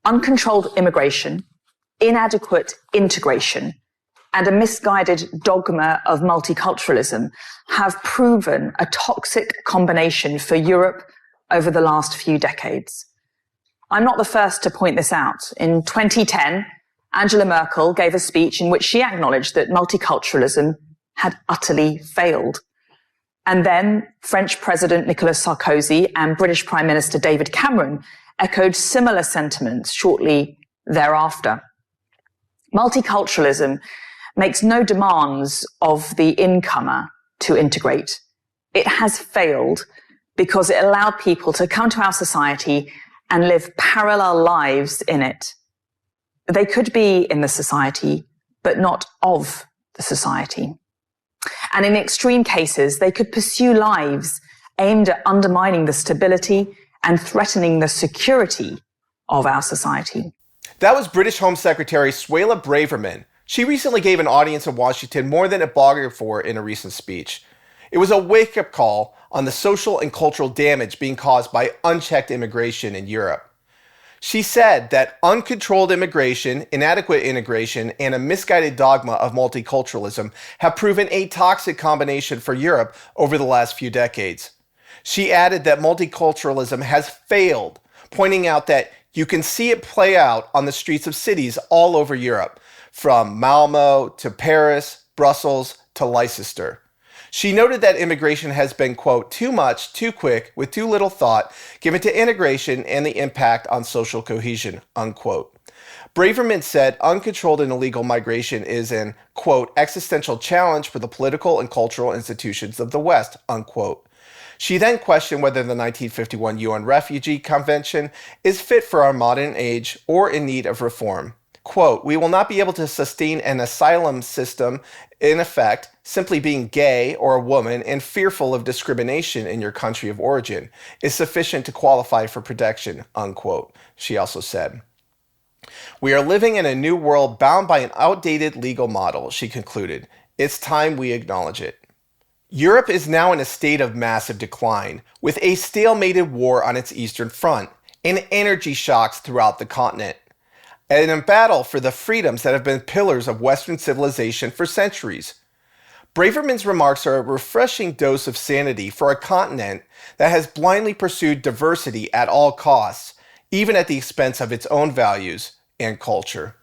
Uncontrolled immigration, inadequate integration, and a misguided dogma of multiculturalism have proven a toxic combination for Europe over the last few decades. I'm not the first to point this out. In 2010, Angela Merkel gave a speech in which she acknowledged that multiculturalism had utterly failed. And then French President Nicolas Sarkozy and British Prime Minister David Cameron echoed similar sentiments shortly thereafter. Multiculturalism makes no demands of the incomer to integrate. It has failed because it allowed people to come to our society and live parallel lives in it. They could be in the society, but not of the society. And in extreme cases, they could pursue lives aimed at undermining the stability and threatening the security of our society. That was British Home Secretary Suella Braverman. She recently gave an audience in Washington more than it bargained for in a recent speech. It was a wake-up call on the social and cultural damage being caused by unchecked immigration in Europe. She said that uncontrolled immigration, inadequate integration, and a misguided dogma of multiculturalism have proven a toxic combination for Europe over the last few decades. She added that multiculturalism has failed, pointing out that you can see it play out on the streets of cities all over Europe, from Malmo to Paris, Brussels to Leicester. She noted that immigration has been, quote, too much, too quick, with too little thought given to integration and the impact on social cohesion, unquote. Braverman said uncontrolled and illegal migration is an, quote, existential challenge for the political and cultural institutions of the West, unquote. She then questioned whether the 1951 UN Refugee Convention is fit for our modern age or in need of reform. Quote, we will not be able to sustain an asylum system in effect simply being gay or a woman and fearful of discrimination in your country of origin is sufficient to qualify for protection, unquote, she also said. We are living in a new world bound by an outdated legal model, she concluded. It's time we acknowledge it. Europe is now in a state of massive decline, with a stalemated war on its eastern front and energy shocks throughout the continent, and in battle for the freedoms that have been pillars of Western civilization for centuries. Braverman's remarks are a refreshing dose of sanity for a continent that has blindly pursued diversity at all costs, even at the expense of its own values and culture.